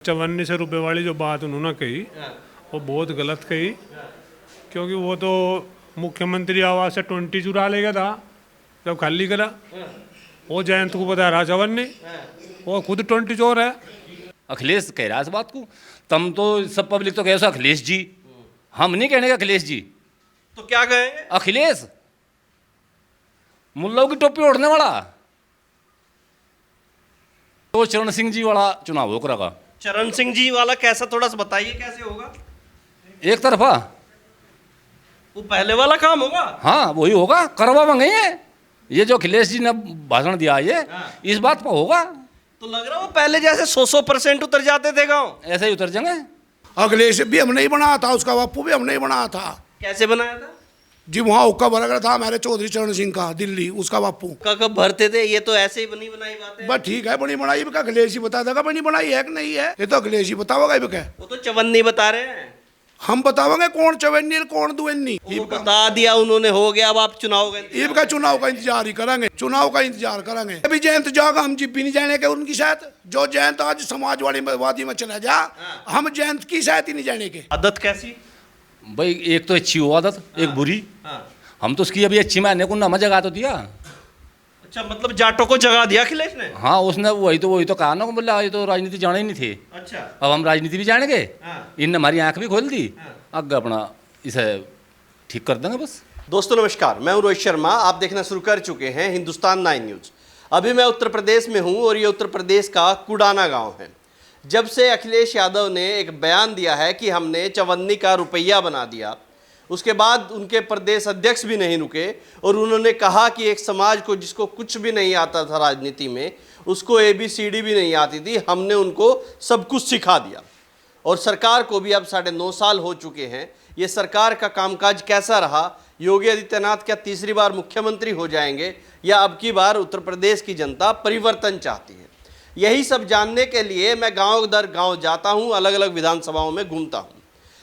₹54 वाली जो बात उन्होंने कही वो बहुत गलत कही, क्योंकि वो तो मुख्यमंत्री आवास से 20 चुरा ले गया था जब खाली करा। वो जयंत को बता रहा चवन्नी, वो खुद 20 चोर है। अखिलेश कह रहा है इस बात को, तुम तो सब पब्लिक तो कह रहे हो अखिलेश जी, हम नहीं कहने का अखिलेश जी। तो क्या कहेंगे? अखिलेश मुल्लों की टोपी ओढ़ने वाला, तो चरण सिंह जी वाला चुनाव होकर का। चरण सिंह जी वाला कैसा, थोड़ा सा बताइए कैसे होगा? एक तरफा वो पहले वाला काम होगा। हाँ वही होगा, करवा मंगाइए। ये जो अखिलेश जी ने भाषण दिया ये इस बात पर होगा। तो लग रहा है वो पहले जैसे 100% उतर जाते थे गाँव, ऐसे ही उतर जाएंगे। अखिलेश भी हमने ही बनाया था, उसका बापू भी हमने ही बनाया था कैसे बनाया था जी। वहाँ हुक्का भरा गया था हमारे चौधरी चरण सिंह का, दिल्ली, उसका बापू। कब भरते थे? ये तो ऐसे ही बनी बनाई बातें। बस ठीक है, बनी बनाई भी अखिलेश ही बता देगा बनी बनाई है कि नहीं है, ये तो अखिलेश ही बताओगा। वो तो चवन्नी बता रहे हैं, हम बताओगे कौन चवन्नी और कौन दुवन्नी। वो बता दिया उन्होंने, हो गया। अब आप चुनाव ईब का चुनाव का इंतजार ही करेंगे, चुनाव का इंतजार करेंगे। अभी जयंत जागा, हम जीप भी नहीं जाने के उनकी शायद। जो जयंत आज समाजवादी में चला जा, हम जयंत की शायद ही नहीं जाने के। आदत कैसी भाई, एक तो अच्छी हो आदत, एक बुरी। हम तो उसकी अभी अच्छी मैंने को ना जगा तो दिया। अच्छा, मतलब जाटों को जगा दिया अखिलेश ने? हाँ उसने वही तो कहा ना, बोला ये तो राजनीति जाने ही नहीं थे। अच्छा, अब हम राजनीति भी जानेंगे। इनने हमारी आंख भी खोल दी, आगे अपना इसे ठीक कर देंगे बस। दोस्तों नमस्कार, मैं हूं रोहित शर्मा। आप देखना शुरू कर चुके हैं हिंदुस्तान 9 न्यूज़। अभी मैं उत्तर प्रदेश में हूं और ये उत्तर प्रदेश का कुडाना गांव है। जब से अखिलेश यादव ने एक बयान दिया है कि हमने चवन्नी का रुपया बना दिया, उसके बाद उनके प्रदेश अध्यक्ष भी नहीं रुके और उन्होंने कहा कि एक समाज को जिसको कुछ भी नहीं आता था राजनीति में, उसको ABCD भी नहीं आती थी, हमने उनको सब कुछ सिखा दिया। और सरकार को भी अब 9.5 साल हो चुके हैं। ये सरकार का कामकाज कैसा रहा? योगी आदित्यनाथ क्या तीसरी बार मुख्यमंत्री हो जाएंगे या अब की बार उत्तर प्रदेश की जनता परिवर्तन चाहती है? यही सब जानने के लिए मैं गांव दर गांव जाता हूं, अलग अलग विधानसभाओं में घूमता हूं।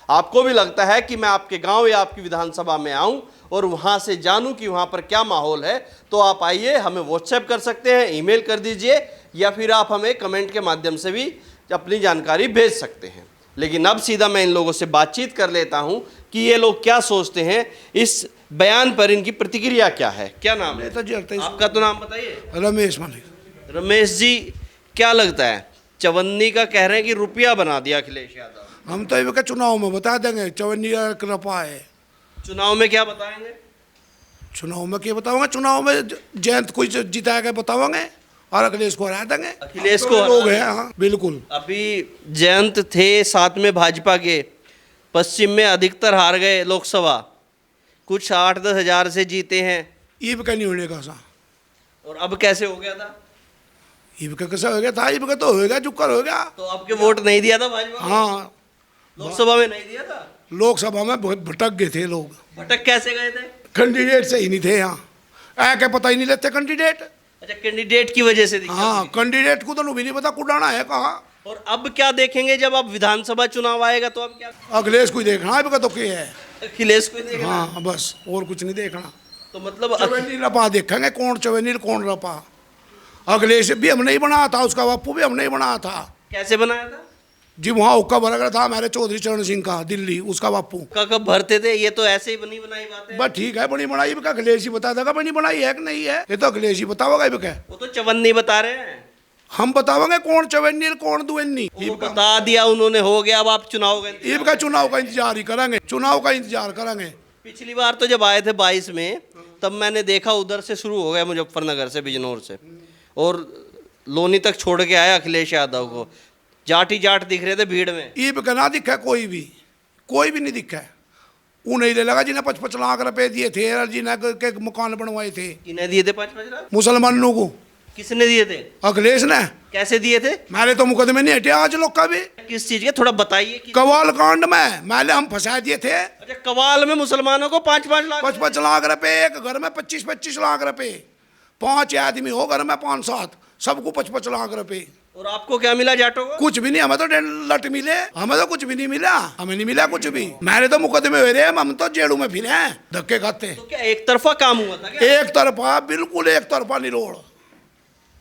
आपको भी लगता है कि मैं आपके गांव या आपकी विधानसभा में आऊं और वहां से जानूं कि वहां पर क्या माहौल है, तो आप आइए, हमें व्हाट्सएप कर सकते हैं, ईमेल कर दीजिए, या फिर आप हमें कमेंट के माध्यम से भी अपनी जानकारी भेज सकते हैं। लेकिन अब सीधा मैं इन लोगों से बातचीत कर लेता हूं कि ये लोग क्या सोचते हैं, इस बयान पर इनकी प्रतिक्रिया क्या है। क्या नाम है आपका? तो नाम बताइए। रमेश मालिक। रमेश जी, क्या लगता है? चवन्नी का कह रहे हैं कि रुपया बना दिया अखिलेश यादव। हम तो ये चुनाव में बता देंगे चवन्नी का कृपा है। चुनाव में क्या बताएंगे? चुनाव में क्या बताओगे? चुनाव में जयंत को जिता के बताओगे और अखिलेश को हरा देंगे। अखिलेश को लोग हैं, हाँ बिल्कुल। अभी जयंत थे साथ में भाजपा के, पश्चिम में अधिकतर हार गए लोकसभा, कुछ 8-10 हज़ार से जीते हैं। ईब का नहीं होने का सा। और अब कैसे हो गया था? ईब का कैसा हो गया था? ईब का तो हो गया, जुक्कर हो गया। तो आपके वोट नहीं दिया था भाजपा को? हाँ, लोकसभा में नहीं दिया था। लोकसभा में बहुत भटक गए थे लोग। भटक कैसे गए थे? कैंडिडेट सही नहीं थे यहाँ, क्या पता ही नहीं लेते कैंडिडेट। अच्छा, कैंडिडेट की वजह से दिक्कत हाँ, हुई। कैंडिडेट को तो भी नहीं पता कुडाना है कहाँ। और अब क्या देखेंगे जब अब विधानसभा चुनाव आएगा? तो अब क्या? अखिलेश को ही देखना है, तो क्या है। अखिलेश को ही देखना। हाँ बस, और कुछ नहीं देखना। तो मतलब चवन्नी रपा देखेंगे, कौन चवन्नी कौन रपा। अखिलेश भी हमने ही बनाया था, उसका बापू भी हमने ही बनाया था। कैसे बनाया था जी? वहाँ हुक्का भरा गया था हमारे चौधरी चरण सिंह का, दिल्ली, उसका बापू। कब भरते थे? ये तो ऐसे ही बनी बनाई बातें। बस ठीक है, बनी बनाई भी अखिलेश ही बता देगा बनी बनाई है कि नहीं है, ये तो अखिलेश ही बताओगा। वो तो चवन्नी बता रहे हैं, हम बताओगे कौन चवन्नी और कौन दुवन्नी। वो बता दिया उन्होंने, हो गया। अब आप ईब का चुनाव का इंतजार ही करेंगे, चुनाव का इंतजार करेंगे। पिछली बार तो जब आए थे 22 में, तब मैंने देखा उधर से शुरू हो गया, मुजफ्फरनगर से, बिजनौर से, और लोनी तक छोड़ के आया अखिलेश यादव को। जाट ही जाट दिख रहे थे भीड़ में। ईब का ना दिखा कोई भी नहीं दिखा। उन्हें ले लगा जिन्हें 55 लाख रुपए दिए थे और जिन्हें के मकान बनवाए थे। किन्हें दिए थे 55 लाख? मुसलमानों को। किसने दिए थे? अखिलेश ने। कैसे दिए थे? मेरे तो मुकदमे नहीं हटे आज लोग का भी। किस चीज के, थोड़ा बताइए। कवाल कांड में मैंने हम फंसा दिए थे। अच्छा, कवाल में मुसलमानों को 5-5 लाख? 55 लाख रुपए, एक घर में 25-25 लाख रुपए, 5 आदमी हो घर में 5-7, सबको 55 लाख रुपए। और आपको क्या मिला जाटों को? कुछ भी नहीं, हमें तो लट मिले, हमें तो कुछ भी नहीं मिला, हमें नहीं मिला कुछ भी। मेरे तो मुकदमे हो रहे हैं, हम तो जेलों में फिरे हैं धक्के खाते। तो क्या एक तरफा काम हुआ था क्या? एक तरफा, बिल्कुल एक तरफा निरोड़।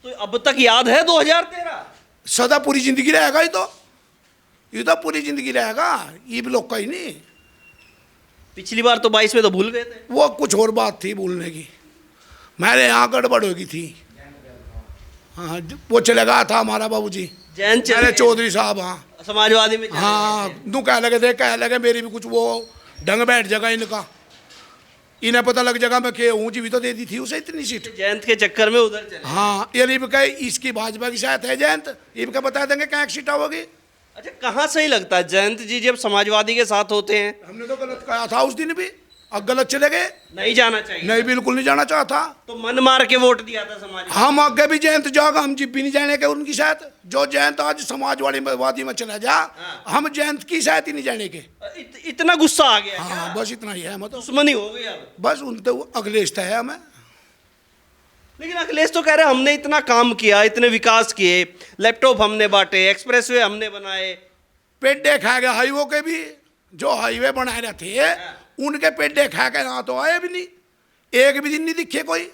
तो अब तक याद है 2013? सदा पूरी जिंदगी रहेगा ही तो। ये तो पूरी जिंदगी रहेगा, ये भी लोग का ही नहीं। पिछली बार तो 22 में तो भूल गए थे। वो कुछ और बात थी भूलने की, मेरे यहाँ गड़बड़ हो गई थी। हाँ, वो चले गया था हमारा बाबूजी जैन चले मेरे गए। चौधरी साहब। हाँ समाजवादी में चले हाँ, तू कह लगे मेरी भी कुछ वो ढंग बैठ जाएगा इनका, इन्हें पता लग जाएगा मैं के हूँ, जी भी तो दे दी थी उसे इतनी सीट। गए। जयंत के चक्कर में उधर चले। हाँ, ये नहीं कहे इसकी भाजपा की शायद है जयंत, ये भी बता देंगे क्या सीट होगी। अच्छा, कहाँ सही लगता है जयंत जी जब समाजवादी के साथ होते हैं? हमने तो गलत कहा था उस दिन भी, अब गलत चले गए। नहीं जाना चाहिए। नहीं, बिल्कुल नहीं जाना चाहता। तो मन मार के वोट दिया था समाज। हम आगे भी जयंत जाएगा, हम जीप भी नहीं जाने के उनकी शायद। जो जयंत आज समाजवादी वादी में चला जा, हम जयंत की शायद ही नहीं जाने के। इतना गुस्सा आ गया? हाँ बस इतना ही है, मतलब दुश्मनी हो गई अब। बस उन तो अखिलेश है हमें। लेकिन अखिलेश तो कह रहे हमने इतना काम किया, इतने विकास किए, लैपटॉप हमने बांटे, एक्सप्रेसवे हमने बनाए। पेड्डे खा गए हाईवे के भी, जो हाईवे बनाए रहे थे उनके पेड्डे खा के ना तो आए भी नहीं, एक भी दिन नहीं दिखे कोई।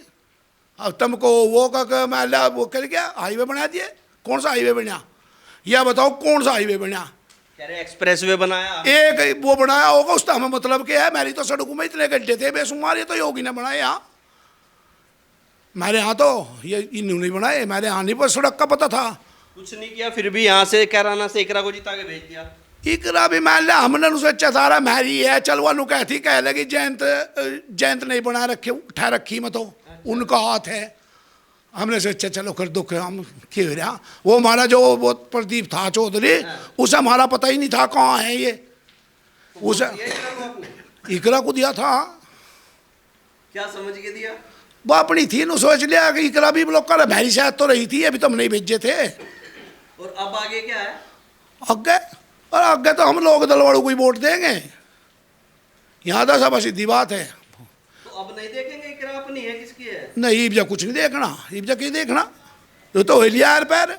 अब तुमको वो का माला वो कर गया हाईवे बना दिए, कौन सा हाईवे बना, यह बताओ कौन सा हाईवे बना? कह रहे एक्सप्रेसवे बनाया। एक वो बनाया होगा, उसका हमें मतलब क्या है? मेरी तो सड़कों में इतने गड्ढे थे बेशुमार, ये तो योगी ने बनाए यहाँ। मेरे यहाँ तो ये इन्होंने बनाए, मेरे यहाँ नहीं पर सड़क का पता था। कुछ नहीं किया, फिर भी यहाँ से कैराना से इकरा को जिता के भेज दिया। इकरा भी मान लिया हमने उसे चतारा मैरी है चलवा नु कहती कह लगी जयंत नहीं बना रखे उठा रखी मैं तो उनका हाथ है। हमने सोचा चलो कर दुख हम क्यों रहा। वो हमारा जो वो प्रदीप था चौधरी, उसे हमारा पता ही नहीं था कहाँ है ये, उसे इकरा को दिया था। क्या समझ के दिया? वो अपनी थी न, सोच लिया कि इकरा भी लोग का मैरी शायद तो रही थी, अभी तो हम नहीं भेजे थे। और अब आगे क्या है? आगे और आगे तो हम लोग दलवाड़ू को ही वोट देंगे, यहाँ तो सब सीधी बात है। तो अब नहीं देखेंगे इकरा अपनी है किसकी है? नहीं इब्जा कुछ नहीं देखना, इब्जा क्या देखना, ये तो हिलिया यार पैर,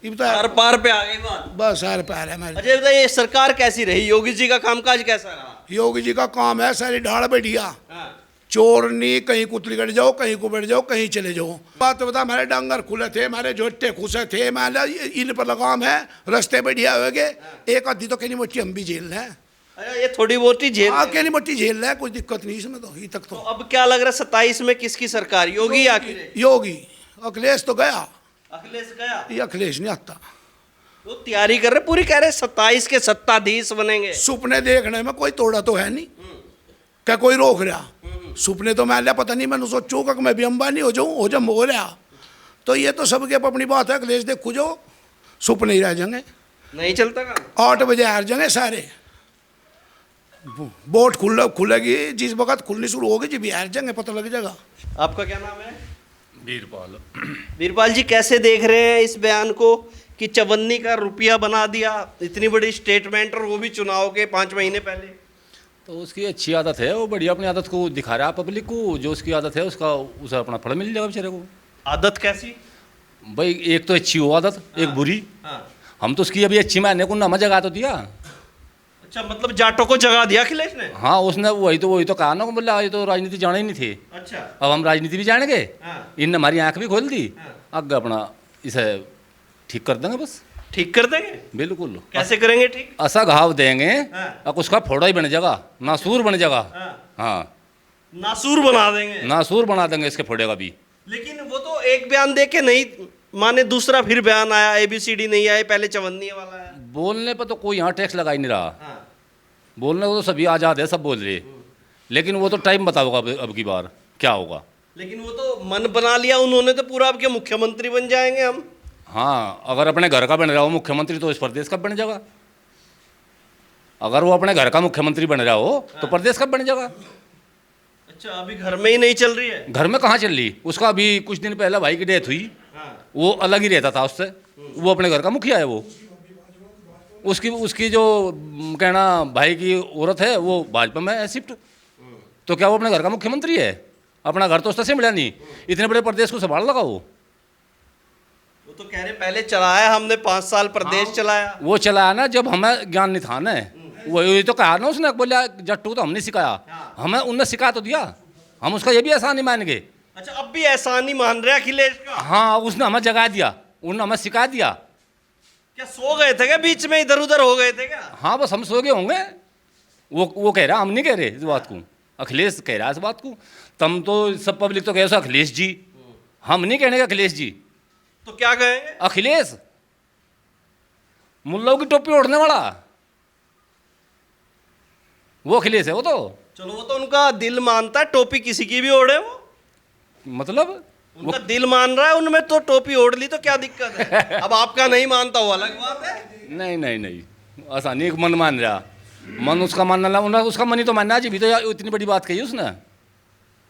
इब तो हर पार पे आ गई बात। बस यार पैर है मेरे। अजय बताइए, सरकार कैसी रही? योगी जी का कामकाज कैसा रहा? योगी जी का काम है सारी ढाड़ बैठिया, हाँ। चोर नहीं कहीं कुतली कट जाओ, कहीं को बैठ जाओ, कहीं चले जाओ। बात तो बता, मेरे डांगर खुले थे, मेरे जोटे खुशे थे, मैं इन पर लगाम है, रास्ते बढ़िया हो गए। एक आधी तो कहनी मोटी हम भी झेल रहे हैं। अरे ये थोड़ी बहुत ही झेल। हाँ कहनी मोटी झेल रहे हैं, कुछ दिक्कत नहीं इसमें तो अभी तक तो तो। अब क्या लग रहा है 27 में किसकी सरकार? योगी या अखिलेश? योगी, अखिलेश तो गया, अखिलेश गया। ये अखिलेश नहीं आता। वो तैयारी कर रहे पूरी, कह रहे 27 के सत्ताधीश बनेंगे। सपने देखने में कोई तोड़ा तो है नहीं, क्या कोई रोक रहा? सपने तो मैं लिया पता नहीं, मैंने सोचू कि मैं भी अंबानी हो जाऊँ, हो जब हो रहा तो ये तो सबके अपनी बात है। अखिलेश देखो जो सपने ही रह जाएंगे, नहीं चलता काम। 8 बजे हार जाएंगे सारे, बोट खुलेगी जिस वक्त खुलनी शुरू होगी जी भी हार जाएंगे, पता लग जाएगा। आपका क्या नाम है? वीरपाल। वीरपाल जी, कैसे देख रहे हैं इस बयान को कि चवन्नी का रुपया बना दिया, इतनी बड़ी स्टेटमेंट, और वो भी चुनाव के 5 महीने पहले? तो उसकी अच्छी आदत है, वो बढ़िया अपनी आदत को दिखा रहा है पब्लिक को। जो उसकी आदत है उसका उसे अपना फल मिल जाएगा बेचारे को। आदत कैसी? भाई एक तो अच्छी हो आदत, एक बुरी। हाँ। हम तो उसकी अभी अच्छी मानने को ना जगह तो दिया। अच्छा, मतलब जाटों को जगा दिया अखिलेश ने? हाँ, उसने वही तो कहा ना, बोला ये तो राजनीति जाने ही नहीं थे। अच्छा। अब हम राजनीति भी जानेंगे। हाँ। इनने हमारी आंख भी खोल दी। हाँ। आगे अपना इसे ठीक कर देंगे बस। ठीक कर देंगे? बिल्कुल। कैसे करेंगे ठीक? ऐसा घाव देंगे हाँ। अब उसका फोड़ा ही बन जाएगा, नासूर बन जाएगा। हाँ। हाँ, नासूर बना देंगे। नासूर बना देंगे इसके फोड़े का भी। लेकिन वो तो एक बयान दे के नहीं माने, दूसरा फिर बयान आया, ABCD नहीं आए, पहले चवन्नी वाला है। बोलने पर तो कोई यहाँ टैक्स लगा ही नहीं रहा। हाँ। बोलने को तो सभी आज़ाद है, सब बोल रहे, लेकिन वो तो टाइम बताओगा अब की बार क्या होगा। लेकिन वो तो मन बना लिया उन्होंने, तो पूरा अब के मुख्यमंत्री बन जाएंगे हम। हाँ, अगर अपने घर का बन रहा हो मुख्यमंत्री तो इस प्रदेश का बन जाएगा। अगर वो अपने घर का मुख्यमंत्री बन रहा हो तो प्रदेश का बन जाएगा। अच्छा, अभी घर में ही नहीं चल रही है? घर में कहाँ चल रही? उसका अभी कुछ दिन पहले भाई की डेथ हुई। हाँ। वो अलग ही रहता था उससे, वो अपने घर का मुखिया है। वो उसकी जो कहना भाई की औरत है वो भाजपा में है शिफ्ट, तो क्या वो अपने घर का मुख्यमंत्री है? अपना घर तो उससे से मिला नहीं, इतने बड़े प्रदेश को संभाल लगा वो तो कह रहे पहले चलाया हमने 5 साल प्रदेश चलाया। वो चलाया ना जब हमें ज्ञान नहीं था ना। वही तो कहा ना उसने, बोला जट्टू तो हमने सिखाया, हमें उनने सिखा तो दिया, हम उसका ये भी एहसान नहीं मान गए। अच्छा, अब भी एहसान नहीं मान रहे अखिलेश का? हाँ, उसने हमें जगा दिया, उन्होंने हमें सिखा दिया। क्या सो गए थे क्या, बीच में इधर उधर हो गए थे क्या? हाँ बस हम सो गए होंगे। वो कह रहा, हम नहीं कह रहे इस बात को, अखिलेश कह रहा है इस बात को। तुम तो सब पब्लिक तो कह रहे हो अखिलेश जी, हम नहीं कहने का अखिलेश जी। तो क्या कहेंगे? अखिलेश मुल्लों की टोपी ओढ़ने वाला, वो अखिलेश है वो तो। चलो वो तो उनका दिल मानता है, टोपी किसी की भी ओढ़े वो, मतलब उनका दिल मान रहा है, उनमें तो टोपी ओढ़ ली तो क्या दिक्कत है? अब आपका नहीं मानता वो अलग बात है। नहीं नहीं नहीं, आसानी एक मन मान रहा, मन उसका मानना, उसका मन ही तो मानना जी भी, तो इतनी बड़ी बात कही उसने।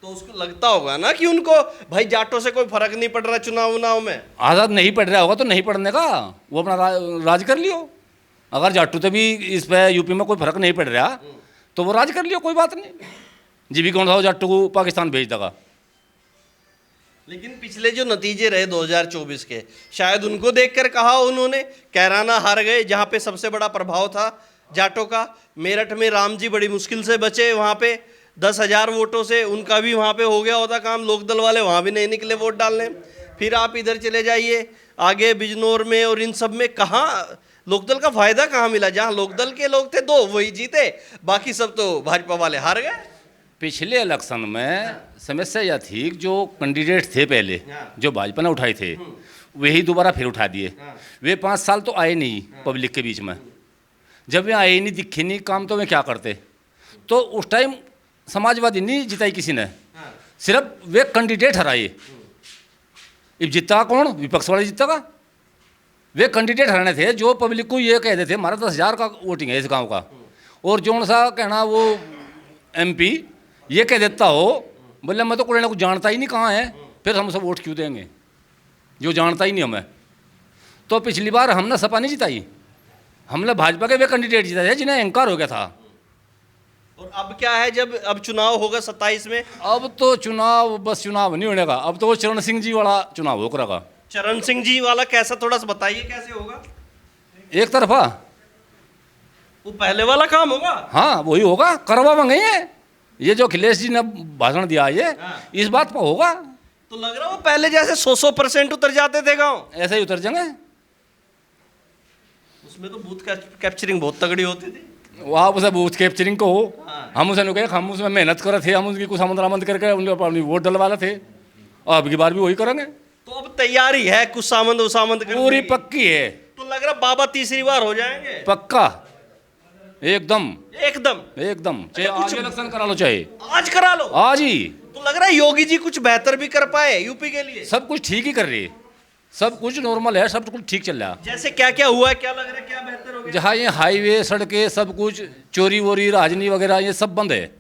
तो उसको लगता होगा ना कि उनको भाई जाटों से कोई फर्क नहीं पड़ रहा चुनाव उनाव में। आज़ाद नहीं पढ़ रहा होगा तो नहीं पढ़ने का, वो अपना राज कर लियो। अगर जाटू तो भी इस पे यूपी में कोई फर्क नहीं पड़ रहा तो वो राज कर लियो, कोई बात नहीं। जी भी कौन सा हो जाटू को पाकिस्तान भेज देगा। लेकिन पिछले जो नतीजे रहे 2024 के, शायद उनको देखकर कहा उन्होंने, कैराना हार गए जहां पे सबसे बड़ा प्रभाव था जाटों का। मेरठ में राम जी बड़ी मुश्किल से बचे, वहां पे 10,000 वोटों से उनका भी वहां पे हो गया होता काम। लोकदल वाले वहां भी नहीं निकले वोट डालने। फिर आप इधर चले जाइए आगे बिजनौर में और इन सब में, कहाँ लोकदल का फायदा कहाँ मिला? जहाँ लोकदल के लोग थे 2 वही जीते, बाकी सब तो भाजपा वाले हार गए। पिछले इलेक्शन में समस्या यह थी कि जो कैंडिडेट थे पहले जो भाजपा ने उठाए थे वही दोबारा फिर उठा दिए। वे 5 साल तो आए नहीं पब्लिक के बीच में। जब वे आए नहीं, दिखे नहीं काम, तो वे क्या करते? तो उस टाइम समाजवादी नहीं जिताई किसी ने, सिर्फ वे कैंडिडेट हराए। अब जीता कौन? विपक्ष वाले जीता का। वे कैंडिडेट हराने थे जो पब्लिक को ये कहते थे हमारा 10,000 का वोटिंग है इस गांव का, और जो सा कहना वो MP ये कह देता हो बोले मैं तो कोई ना कुछ जानता ही नहीं कहाँ है, फिर हम सब वोट क्यों देंगे जो जानता ही नहीं हमें। तो पिछली बार हमने सपा नहीं जिताई, हमने भाजपा के वे कैंडिडेट जिताए थे जिन्हें अहंकार हो गया था। और अब क्या है, जब अब चुनाव होगा 27 में, अब तो चुनाव बस चुनाव नहीं होने का, अब तो वो चरण सिंह जी वाला चुनाव हो करेगा। चरण सिंह जी वाला कैसा, थोड़ा सा बताइए कैसे होगा? एक तरफा वो पहले वाला काम होगा? हाँ वही होगा, करवा मंगे ये जो अखिलेश जी ने भाषण दिया ये इस बात पर होगा। तो लग रहा है वो पहले जैसे 100% उतर जाते थे गाँव, ऐसे ही उतर जाएंगे। उसमें तो बूथ कैप्चरिंग बहुत तगड़ी होती थी। वहाँ उसे बूथ कैप्चरिंग को हो, हम उसे कहे हम उसमें मेहनत करे थे, हम उसकी कुछ आमंद करके उनके अपनी वोट डलवा रहे थे, और अब की बार भी वही करेंगे। तो अब तैयारी है कुछ सामंद उसामंद करने पूरी की? पक्की है। तो लग रहा बाबा तीसरी बार हो जाएंगे? पक्का, एकदम एकदम एकदम। चाहे आज इलेक्शन करा लो, चाहे आज करा लो, आज ही। तो लग रहा है योगी जी कुछ बेहतर भी कर पाए यूपी के लिए। सब कुछ ठीक ही कर रही है, सब कुछ नॉर्मल है, सब कुछ ठीक चल रहा है। जैसे क्या क्या हुआ है, क्या लग रहा है, क्या बेहतर हो गया? जहाँ ये हाईवे सड़कें सब कुछ, चोरी वोरी राजनी वगैरह ये सब बंद है,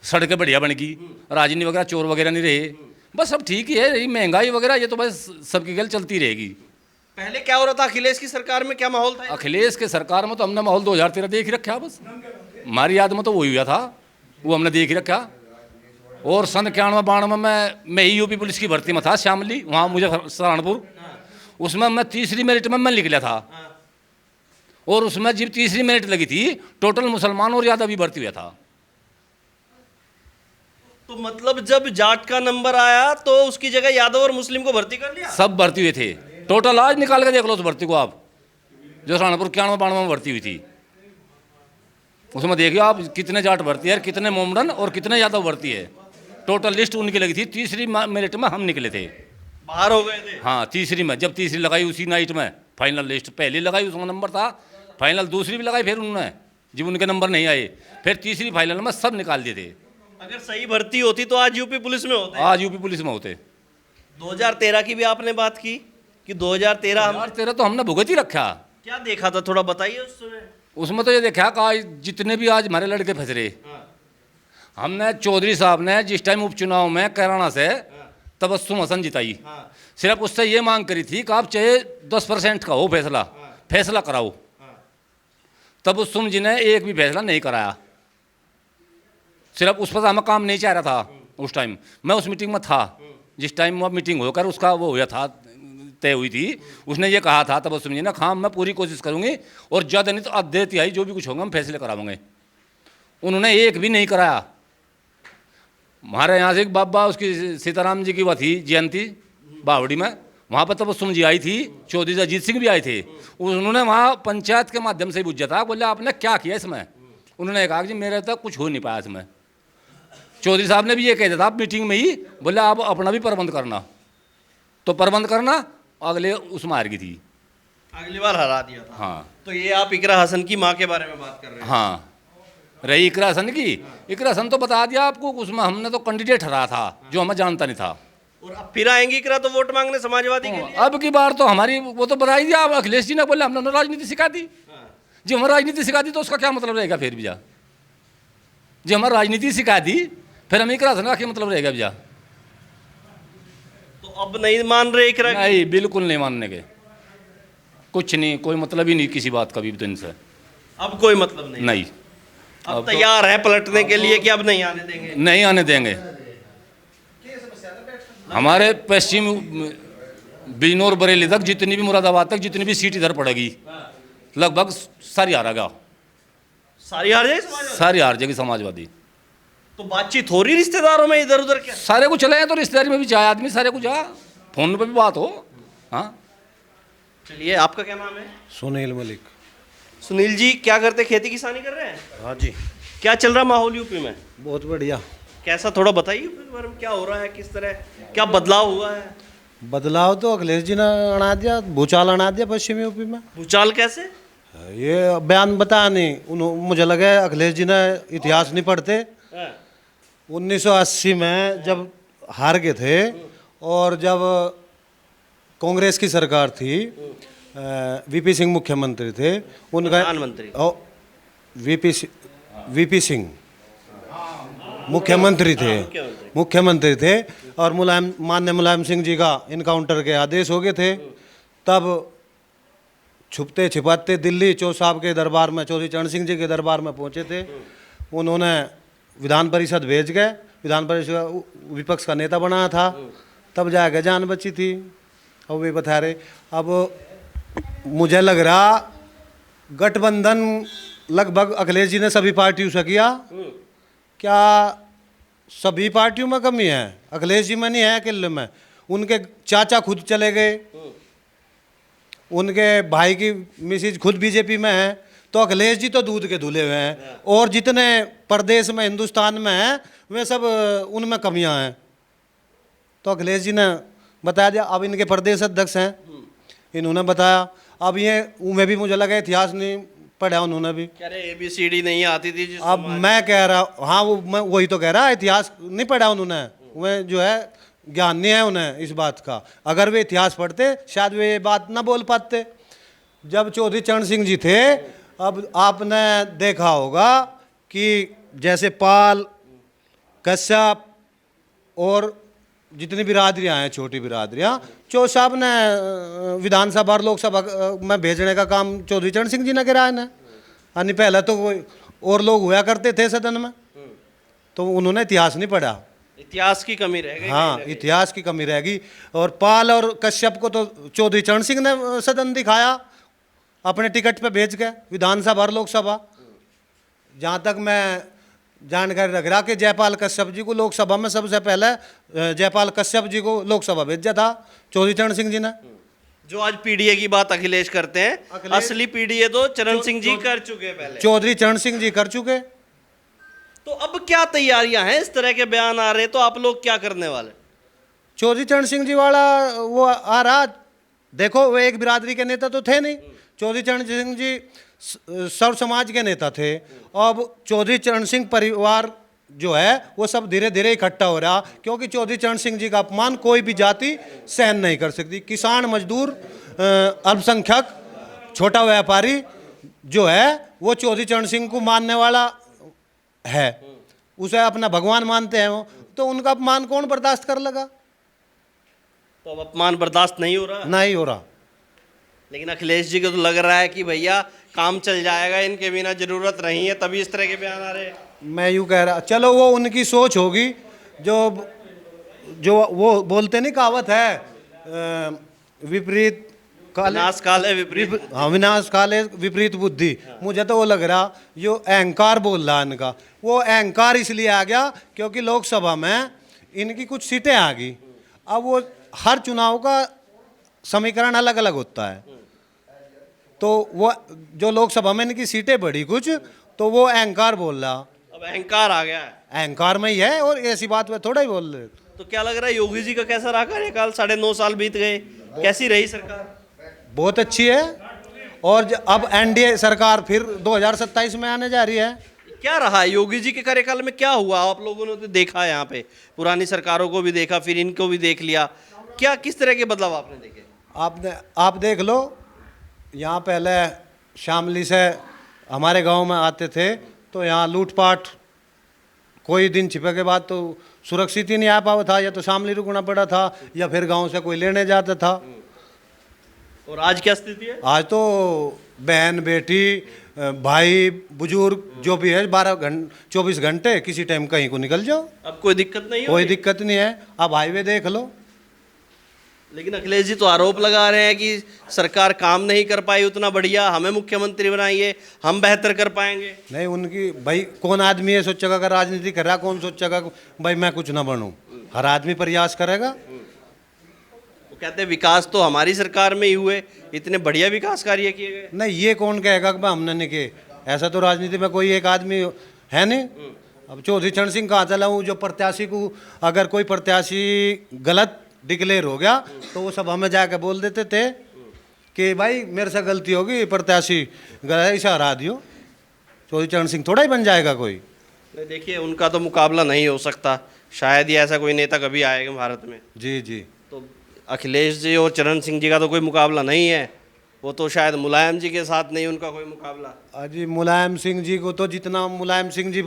सड़कें बढ़िया बन गई, राजनी वगैरह चोर वगैरह नहीं रहे, बस सब ठीक ही है। ये महंगाई वगैरह ये तो बस सबकी गल चलती रहेगी। पहले क्या हो रहा था अखिलेश की सरकार में, क्या माहौल था? अखिलेश के सरकार में तो हमने माहौल 2013 देख ही रखा, बस हमारी याद में तो वही हुआ था, वो हमने देख ही रखा। और सन 91-92 में मैं ही यूपी पुलिस की भर्ती में था, श्यामली, वहाँ मुझे सहारनपुर, उसमें मैं तीसरी मेरिट में मैं निकला था, और उसमें जब तीसरी मेरिट लगी थी टोटल मुसलमान और यादव भी भर्ती हुआ था। तो मतलब जब जाट का नंबर आया तो उसकी जगह यादव और मुस्लिम को भर्ती कर लिया? सब भर्ती हुए थे टोटल, आज निकाल के देख लो उस भर्ती को आप, जो सहारनपुर 91-92 में भर्ती हुई थी, उसमें देखिए आप कितने जाट भर्ती है, कितने मोमडन और कितने यादव भर्ती है। टोटल लिस्ट उनकी लगी थी, तीसरी मेरिट में हम निकले थे, बाहर हो गए थे। हाँ तीसरी में, जब तीसरी लगाई उसी नाइट में फाइनल लिस्ट, पहली लगाई उसमें नंबर था फाइनल, दूसरी भी लगाई फिर उन्होंने, जब उनके नंबर नहीं आए फिर तीसरी फाइनल में सब निकाल दिए थे। अगर सही भर्ती होती तो आज यूपी पुलिस में होते? आज यूपी पुलिस में होते। 2013 की भी आपने बात की कि 2013 तो हमने भुगत ही रखा। क्या देखा था, थोड़ा बताइए उस समय। उसमें तो ये देखा कि आज जितने भी आज हमारे लड़के फंस रहे, हमने चौधरी साहब ने जिस टाइम उपचुनाव में कैराना से तबस्सुम हसन जिताई, सिर्फ उससे ये मांग करी थी कि आप चाहे 10% का हो फैसला कराओ। तबस्सुम जी ने एक भी फैसला नहीं कराया, सिर्फ उस पर हमें काम नहीं चाह रहा था। उस टाइम मैं उस मीटिंग में था, जिस टाइम वो मीटिंग होकर उसका वो हुआ था, तय हुई थी, उसने ये कहा था तबस्सुम जी ने, हाँ मैं पूरी कोशिश करूँगी और ज़्यादा नहीं तो आधे तिहाई जो भी कुछ होगा हम फैसले कराएंगे। उन्होंने एक भी नहीं कराया। हमारे यहाँ से एक बाबा उसकी सीताराम जी की वो थी जयंती बावड़ी में, वहाँ पर तबस्सुम जी आई थी, चौधरी अजीत सिंह भी आए थे। उन्होंने वहाँ पंचायत के माध्यम से पूछा था, बोले आपने क्या किया इसमें। उन्होंने कहा कि मेरे तक कुछ हो नहीं पाया इसमें। चौधरी साहब ने भी ये कह दिया था मीटिंग में ही, बोले आप अपना भी प्रबंध करना, तो प्रबंध करना अगले उसमें हार गई थी। अगली बार हरा दिया था। हाँ तो ये आप इकरा हसन की माँ के बारे में बात कर रहे हैं। हाँ, रही इकरा हसन की, इकरा हसन तो बता दिया आपको, उसमें हमने तो कैंडिडेट हरा था जो हमें जानता नहीं था। और अब फिर आएंगी इकरा तो वोट मांगने समाजवादी के लिए। अब की बार तो हमारी वो तो बताई दिया, अब अखिलेश जी ने बोले हमने राजनीति सिखा दी। जी हमें राजनीति सिखा दी तो उसका क्या मतलब रहेगा फिर भैया। जी हमें राजनीति सिखा दी फिर हम इकरा हसन का क्या मतलब रहेगा भैया। तो अब नहीं मान रहे इकरा की? नहीं, बिल्कुल नहीं मानने के, कुछ नहीं, कोई मतलब ही नहीं किसी बात का भी दिन से। अब कोई मतलब नहीं। नहीं, अब तैयार है पलटने के लिए कि अब नहीं आने देंगे। नहीं आने देंगे। हमारे पश्चिम बिजनौर बरेली तक जितनी भी, मुरादाबाद तक जितनी भी सीट इधर पड़ेगी लगभग सारी हारेगा, सारी हार जाएगी समाजवादी? सारी हार जाएगी समाजवादी। तो बातचीत हो रही रिश्तेदारों में इधर उधर क्या? सारे को चले हैं तो रिश्तेदारी में भी जाए आदमी, सारे को जा, फोन पे भी बात हो। हाँ चलिए, आपका क्या नाम है? सुनील मलिक। सुनील जी, क्या करते, खेती किसानी कर रहे हैं? हाँ जी, क्या चल रहा माहौल यूपी में? बहुत बढ़िया। कैसा, थोड़ा बताइए यूपी के बारे में, क्या हो रहा है, किस तरह, क्या बदलाव हुआ है? बदलाव तो अखिलेश जी ने अड़ा दिया, भूचाल अड़ा दिया पश्चिमी यूपी में। भूचाल कैसे? ये बयान बताया नहीं मुझे लगे अखिलेश जी ने इतिहास नहीं पढ़ते। 1980 में जब हार गए थे और जब कांग्रेस की सरकार थी, वीपी सिंह मुख्यमंत्री थे, उनका प्रधानमंत्री वीपी सिंह मुख्यमंत्री थे और माननीय मुलायम सिंह जी का इनकाउंटर के आदेश हो गए थे। तब छुपते छिपाते दिल्ली चौधरी साहब के दरबार में, चौधरी चरण सिंह जी के दरबार में पहुंचे थे। उन्होंने विधान परिषद भेज गए, विधान परिषद विपक्ष का नेता बनाया था, तब जाके जान बची थी। अब वे बता रहे, अब मुझे लग रहा गठबंधन लगभग अखिलेश जी ने सभी पार्टियों से किया। क्या सभी पार्टियों में कमी है? अखिलेश जी में नहीं है, अकेले में। उनके चाचा खुद चले गए, उनके भाई की मिसिज खुद बीजेपी में है, तो अखिलेश जी तो दूध के धुले हुए हैं। और जितने प्रदेश में हिंदुस्तान में हैं वे सब उनमें कमियां हैं। तो अखिलेश जी ने बता दिया। अब इनके प्रदेश अध्यक्ष हैं, इन्होंने बताया। अब ये उनमें भी मुझे लगा इतिहास नहीं पढ़ा उन्होंने भी। कह रहे ABCD नहीं आती थी जिस अब मैं कह रहा, हाँ वो मैं वही तो कह रहा, इतिहास नहीं पढ़ा उन्होंने, वे जो है ज्ञान नहीं है उन्हें इस बात का। अगर वे इतिहास पढ़ते शायद वे ये बात ना बोल पाते। जब चौधरी चरण सिंह जी थे, अब आपने देखा होगा कि जैसे पाल, कश्यप और जितनी बिरादरियाँ हैं, छोटी बिरादरियाँ, चौधरी साहब ने विधानसभा और लोकसभा में भेजने का काम चौधरी चरण सिंह जी ने करा है ना। यानी पहले तो कोई और लोग हुआ करते थे सदन में, तो उन्होंने इतिहास नहीं पढ़ा। इतिहास की कमी रह गई। हाँ, इतिहास की कमी रहेगी। और पाल और कश्यप को तो चौधरी चरण सिंह ने सदन दिखाया अपने टिकट पे भेज के, विधानसभा और लोकसभा। जहाँ तक मैं जानकारी रख रहा कि जयपाल कश्यप जी को लोकसभा में सबसे पहले जयपाल कश्यप जी को लोकसभा भेजा था चौधरी चरण सिंह जी ने। जो आज PDA की बात अखिलेश करते हैं, असली PDA तो चरण सिंह जी कर चुके हैं पहले। चौधरी चरण सिंह जी कर चुके। तो अब क्या तैयारियां हैं? इस तरह के बयान आ रहे, तो आप लोग क्या करने वाले? चौधरी चरण सिंह जी वाला वो आ रहा, देखो वे एक बिरादरी के नेता तो थे नहीं। चौधरी चरण सिंह जी सर्व समाज के नेता थे। अब चौधरी चरण सिंह परिवार जो है वो सब धीरे धीरे इकट्ठा हो रहा, क्योंकि चौधरी चरण सिंह जी का अपमान कोई भी जाति सहन नहीं कर सकती। किसान, मजदूर, अल्पसंख्यक, छोटा व्यापारी जो है वो चौधरी चरण सिंह को मानने वाला है, उसे अपना भगवान मानते हैं वो, तो उनका अपमान कौन बर्दाश्त कर लगा? तो अब अपमान बर्दाश्त नहीं हो रहा? नहीं हो रहा। लेकिन अखिलेश जी को तो लग रहा है कि भैया काम चल जाएगा, इनके बिना जरूरत नहीं है, तभी इस तरह के बयान आ रहे हैं। मैं यूँ कह रहा, चलो वो उनकी सोच होगी। जो वो बोलते नहीं, कहावत है विपरीत विनाश काल है विपरीत। हाँ, विनाश काल है विपरीत बुद्धि। मुझे तो वो लग रहा जो अहंकार बोल रहा इनका, वो अहंकार इसलिए आ गया क्योंकि लोकसभा में इनकी कुछ सीटें आ गई। अब वो हर चुनाव का समीकरण अलग अलग होता है। तो वो जो लोकसभा में इनकी सीटें बढ़ी कुछ, तो वो अहंकार बोल रहा, अब अहंकार आ गया है। अहंकार में ही है, और ऐसी बात में थोड़ा ही बोल रहे। तो क्या लग रहा है योगी जी का कैसा रहा कार्यकाल? 9.5 साल बीत गए, कैसी रही सरकार? बहुत अच्छी है, और अब एनडीए सरकार फिर 2027 में आने जा रही है। क्या रहा है योगी जी के कार्यकाल में, क्या हुआ? आप लोगों ने तो देखा यहाँ पे, पुरानी सरकारों को भी देखा, फिर इनको भी देख लिया, क्या किस तरह के बदलाव आपने देखे? आप देख लो, यहाँ पहले शामली से हमारे गांव में आते थे, तो यहाँ लूटपाट, कोई दिन छिपे के बाद तो सुरक्षित ही नहीं आ पावा था, या तो शामली रुकना पड़ा था, या फिर गांव से कोई लेने जाता था। और आज क्या स्थिति है? आज तो बहन बेटी भाई बुजुर्ग जो भी है 24 घंटे किसी टाइम कहीं को निकल जाओ, अब कोई दिक्कत नहीं कोई हो? दिक्कत नहीं है। अब हाईवे देख लो। लेकिन अखिलेश जी तो आरोप लगा रहे हैं कि सरकार काम नहीं कर पाई उतना बढ़िया, हमें मुख्यमंत्री बनाइए, हम बेहतर कर पाएंगे। नहीं, उनकी भाई कौन आदमी है सोचेगा, अगर राजनीति कर रहा कौन सोचेगा भाई मैं कुछ ना बनूं? हर आदमी प्रयास करेगा। वो कहते हैं विकास तो हमारी सरकार में ही हुए, इतने बढ़िया विकास कार्य किए गए। नहीं, ये कौन कहेगा कि भाई हमने नहीं किए? ऐसा तो राजनीति में कोई एक आदमी है नहीं। अब चौधरी चरण सिंह कहाँ चला हूँ, जो प्रत्याशी को, अगर कोई प्रत्याशी गलत डिक्लेयर हो गया तो वो सब हमें जाके बोल देते थे कि भाई मेरे से गलती होगी, प्रत्याशी गलत, इसे हरा दियो। चौधरी चरण सिंह थोड़ा ही बन जाएगा कोई। नहीं, देखिए उनका तो मुकाबला नहीं हो सकता, शायद ही ऐसा कोई नेता कभी आएगा भारत में। जी जी। तो अखिलेश जी और चरण सिंह जी का तो कोई मुकाबला नहीं है, वो तो शायद मुलायम जी के साथ नहीं उनका कोई मुकाबला। अजी मुलायम सिंह जी को तो, जितना मुलायम सिंह जी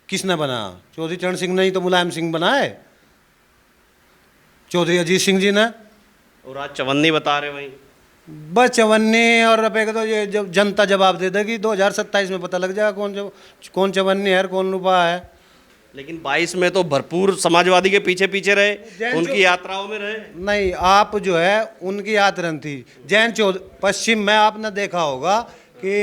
किसने बना? चौधरी चरण सिंह ने ही तो मुलायम सिंह बनाए, चौधरी अजीत सिंह जी ने। और आज चवन्नी बता रहे वहीं। बस चवन्नी और रुपए का तो ये जब जनता जवाब दे देगी, 2027 में पता लग जाएगा कौन चवन्नी है और कौन रुपा है। लेकिन 22 में तो भरपूर समाजवादी के पीछे पीछे रहे, उनकी यात्राओं में रहे। नहीं, आप जो है उनकी यात्रा थी। जैन चौधरी पश्चिम में आपने देखा होगा कि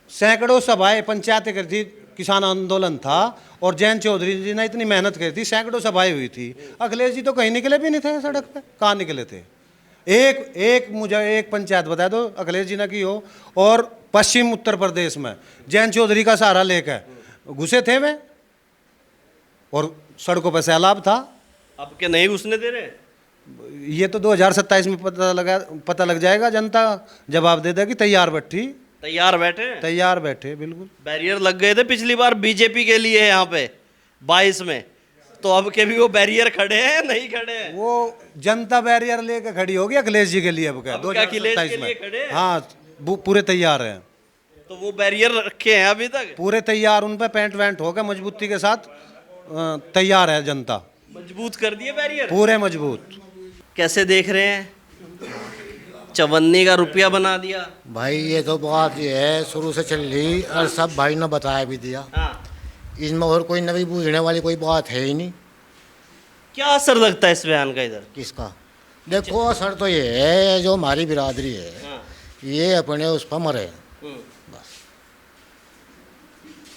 सैकड़ों सभाएं पंचायतें करी थी, किसान आंदोलन था, और जैन चौधरी जी ने इतनी मेहनत करी थी, सैकड़ों सभाएं हुई थी। अखिलेश जी तो कहीं निकले भी नहीं थे सड़क पे, कहाँ निकले थे? मुझे एक पंचायत बता दो अखिलेश जी ने की हो। और पश्चिम उत्तर प्रदेश में जैन चौधरी का सहारा लेकर घुसे थे वे, और सड़कों पर सैलाब था। अब क्या नहीं घुसने दे रहे? ये तो 2027 में पता लग जाएगा, जनता जवाब दे देगी। तैयार बैठे बिल्कुल। बैरियर लग गए थे पिछली बार बीजेपी के लिए यहाँ पे 22 में, तो अब के भी वो बैरियर खड़े हैं, नहीं खड़े हैं? वो जनता बैरियर लेके खड़ी होगी अखिलेश जी के लिए। अब क्या 2027 में खड़े हैं? हाँ, वो पूरे तैयार हैं। तो वो बैरियर रखे हैं अभी तक? पूरे तैयार, उन पे पेंट वेंट होकर मजबूती के साथ तैयार है जनता। मजबूत कर दिए बैरियर पूरे मजबूत। कैसे देख रहे हैं? चवन्नी का रुपया बना दिया। भाई ये तो बात ये है शुरू से चल रही, और सब भाई ने बताया भी दिया। हाँ। इसमें और कोई नवी बूझने वाली कोई बात है ही नहीं। क्या असर लगता है इस बयान का इधर? किसका? देखो असर तो ये है, जो हमारी बिरादरी है हाँ। ये अपने उस पर मरे। बस।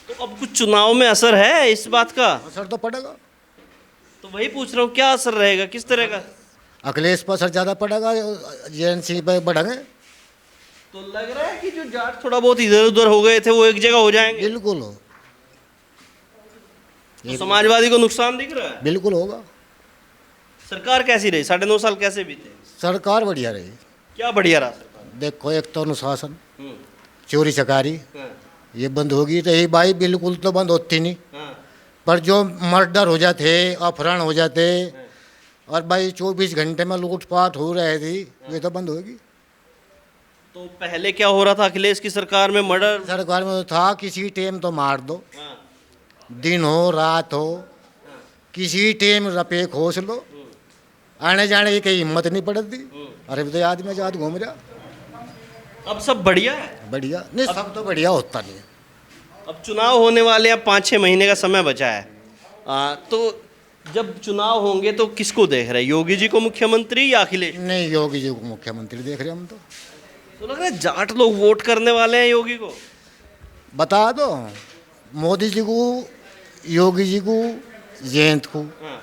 तो अब कुछ चुनाव में असर है इस बात का? असर तो पड़ेगा। तो वही पूछ रहा हूँ, क्या असर रहेगा, किस तरह का? अखिलेश पर असर ज़्यादा पड़ेगा, जैन सिंह पर बढ़ेंगे। तो लग रहा है कि जो जाट थोड़ा बहुत इधर उधर हो गए थे वो एक जगह हो जाएंगे। बिल्कुल हो, तो समाजवादी को नुकसान दिख रहा है। बिल्कुल होगा। सरकार कैसी रही? 9.5 साल कैसे बीते? सरकार बढ़िया रही। क्या बढ़िया रहा सरकार? देखो, एक तो अनुशासन, चोरी चकारी हाँ, ये बंद होगी रही भाई, बिल्कुल तो बंद होती नहीं। हाँ, पर जो मर्डर हो जाते, अपहरण हो जाते, और भाई 24 घंटे में लूटपाट हो रही थी, ये तो बंद होगी। तो पहले क्या हो रहा था अखिलेश की सरकार में? मर्डर सरकार में तो था किसी टाइम तो मार दो, हाँ, दिन हो रात हो, किसी टाइम रपे खोस लो, आने जाने की कहीं हिम्मत नहीं पड़ती। अरे तो आदमी आजाद घूम रहा। अब सब बढ़िया है। बढ़िया नहीं, सब तो बढ़िया होता नहीं है। अब चुनाव होने वाले, अब 5-6 महीने का समय बचा है। तो जब चुनाव होंगे तो किसको देख रहे हैं? योगी जी को मुख्यमंत्री या अखिलेश? नहीं, योगी जी को मुख्यमंत्री देख रहे हम तो लग रहा है जाट लोग वोट करने वाले हैं योगी को। बता दो, मोदी जी को, योगी जी को, जयंत को, हाँ।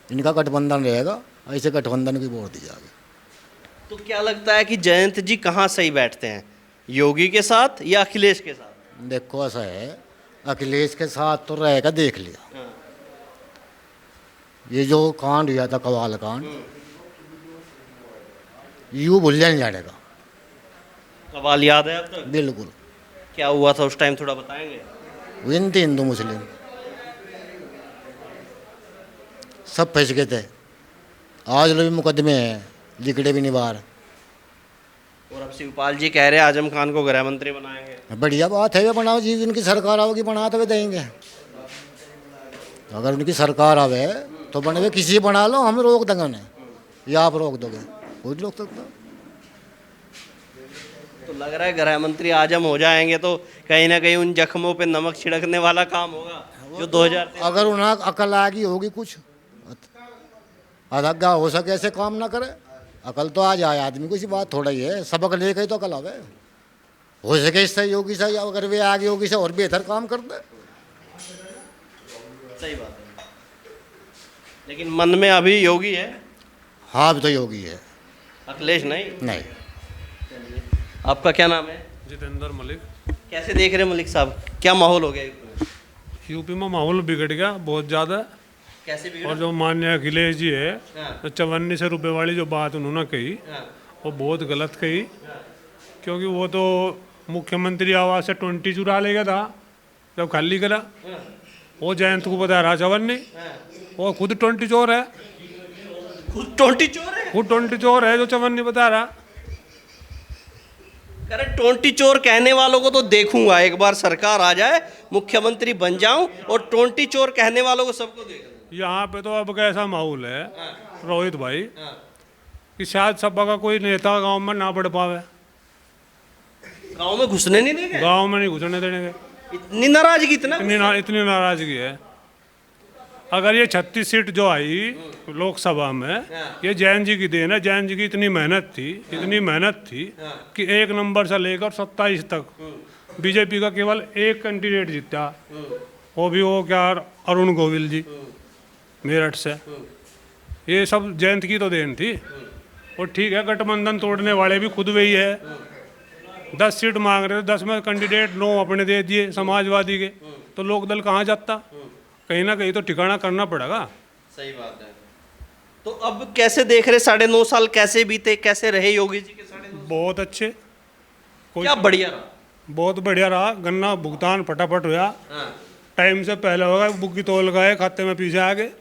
इनका गठबंधन रहेगा। ऐसे गठबंधन की वोट दी जाएगी। तो क्या लगता है कि जयंत जी कहाँ सही बैठते हैं, योगी के साथ या अखिलेश के साथ? देखो ऐसा है, अखिलेश के साथ तो रहेगा, देख लिया ये जो कांड हुआ था, कवाल कांड, यूँ भूल नहीं जाएगा। सवाल याद है अब तक? बिल्कुल। क्या हुआ था उस टाइम, थोड़ा बताएंगे? विन थे हिंदू मुस्लिम सब फंस गए थे। आज लोग भी मुकदमे हैं, लिखड़े भी नहीं बाहर। और अब शिवपाल जी कह रहे हैं आजम खान को गृह मंत्री बनाएंगे। बढ़िया बात है, वे बनाओ जी, उनकी सरकार आओगी बना तो वे देंगे। अगर उनकी सरकार आवे तो बने, वे किसी बना लो, हम रोक देंगे उन्हें, या आप रोक दोगे, कोई नहीं रोक सकता। तो लग रहा है गृह मंत्री आजम हो जाएंगे तो कहीं ना कहीं उन जख्मों पे नमक छिड़कने वाला काम होगा जो 2000। अगर उन्हें अकल आएगी होगी कुछ, अधग्गा हो सके ऐसे काम ना करे। अकल तो आ जाए आदमी को, इसी बात थोड़ा ही है, सबक लेके ही तो अकल आवे। हो सके इससे योगी से, अगर वे आगे योगी से और बेहतर काम कर दे। सही बात है, लेकिन मन में अभी योगी है। हाँ अभी तो योगी है, अखिलेश नहीं। नहीं। आपका क्या नाम है? जितेंद्र मलिक। कैसे देख रहे हैं मलिक साहब, क्या माहौल हो गया यूपी में माहौल बिगड़ गया बहुत ज़्यादा। कैसे बिगड़ा? और जो माननीय अखिलेश जी है, हाँ। तो 5400 रुपये वाली जो बात उन्होंने कही, वो बहुत गलत कही। क्योंकि वो तो मुख्यमंत्री आवास से 20 चुरा ले गया था जब खाली करा। वो जयंत को बता रहा चवन्नी, वो खुद 20 चोर है, खुद 20 चोर है। खुद 20 चोर है जो चवन्नी बता रहा। अरे 20 चोर कहने वालों को तो देखूंगा, एक बार सरकार आ जाए, मुख्यमंत्री बन जाऊं और 20 चोर कहने वालों को सबको देखूंगा। यहाँ पे तो अब कैसा माहौल है रोहित भाई कि शायद सपा का कोई नेता गांव में ना बढ़ पावे। गांव में घुसने नहीं देंगे, गांव में नहीं घुसने देंगे। इतनी नाराजगी, इतनी नाराजगी है। अगर ये 36 सीट जो आई लोकसभा में, ये जैन जी की देन है। जैन जी की इतनी मेहनत थी कि 1 नंबर से लेकर 27 तक बीजेपी का केवल एक कैंडिडेट जीता, वो भी वो क्या अरुण गोविल जी मेरठ से। ये सब जयंत की तो देन थी। और ठीक है, गठबंधन तोड़ने वाले भी खुद वही है। 10 सीट मांग रहे थे, 10 में कैंडिडेट 9 अपने दे दिए समाजवादी के, तो लोकदल कहाँ जाता? कहीं ना कहीं तो ठिकाना करना पड़ेगा। सही बात है। तो अब कैसे देख रहे 9.5 साल कैसे बीते, कैसे रहे योगी जी के 9.5? बहुत अच्छे, क्या बढ़िया रहा? बहुत बढ़िया रहा। गन्ना भुगतान फटाफट हुआ, टाइम से पहले होगा। बुक की तोल गए, खाते में पीछे आ गए।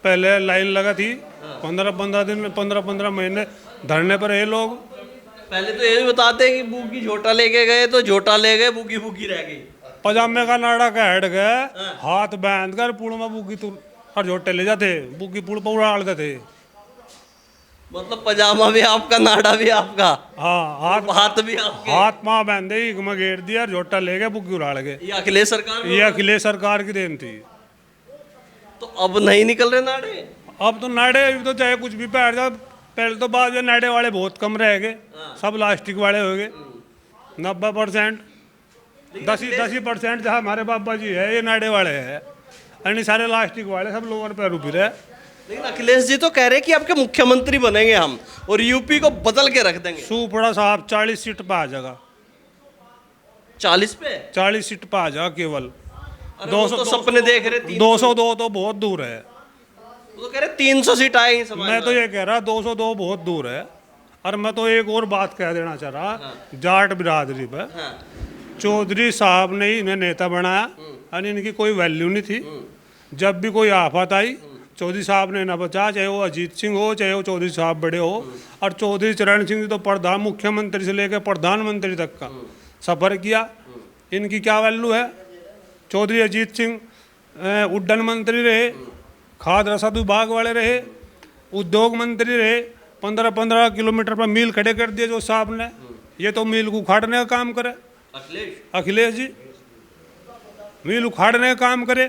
पहले लाइन लगा थी 15 दिन, 15 महीने धरने पर ये लोग। पहले तो ये भी बताते हैं कि बुगी झोटा लेके गए तो झोटा ले गए, बुगी रह गई। पजामे का नाड़ा का हेड गए, हाथ बांध कर पुड़ में बुगी तो और झोटे ले जाते, बुगी पुड़ पर उड़ाड़ देते। मतलब पजामा भी आपका, नाड़ा भी आपका। हाँ, हाथ भी आपके। हाथ पाँव बांधे, एक में घेर दिया, झोटा ले गए, बुगी उड़ाड़ गए। ये अखिलेश सरकार, ये अखिलेश सरकार की देन थी। तो अब नहीं निकल रहे नाड़े। अब तो नाड़े तो चाहे कुछ भी पैर जाओ। पहले तो बाद में नाड़े वाले बहुत कम रह गए, सब प्लास्टिक वाले हो गए। 90%, 10% जहाँ हमारे बाबा जी है ये नाड़े वाले हैं, अन्य सारे प्लास्टिक वाले, सब लोगों पे रुपी रहे। लेकिन अखिलेश जी तो कह रहे कि आपके मुख्यमंत्री बनेंगे हम और यूपी को बदल के रख देंगे। सुपड़ा साहब 40 सीट पे आ जाएगा। 40 पे? 40 सीट पे आ जाएगा केवल। 200 तो सपने देख रहे। 202 तो बहुत दूर है। वो तो कह रहे 300 सीट आएगी। मैं तो ये कह रहा 202 बहुत दूर है। और मैं तो एक और बात कह देना चाह रहा, जाट बिरादरी पे चौधरी साहब ने ही इन्हें नेता बनाया और इनकी कोई वैल्यू नहीं थी। जब भी कोई आफत आई चौधरी साहब ने ना बचा, चाहे वो अजीत सिंह हो, चाहे वो चौधरी साहब बड़े हो। और चौधरी चरण सिंह तो प्रधान मुख्यमंत्री से लेकर प्रधानमंत्री तक का सफ़र किया। इनकी क्या वैल्यू है? चौधरी अजीत सिंह उड्डयन मंत्री रहे, खाद्य रसद विभाग वाले रहे, उद्योग मंत्री रहे। 15-15 किलोमीटर पर मील खड़े कर दिए जो साहब ने। ये तो मील को उखाड़ने का काम करे अखिलेश जी, मील उखाड़ने का काम करे।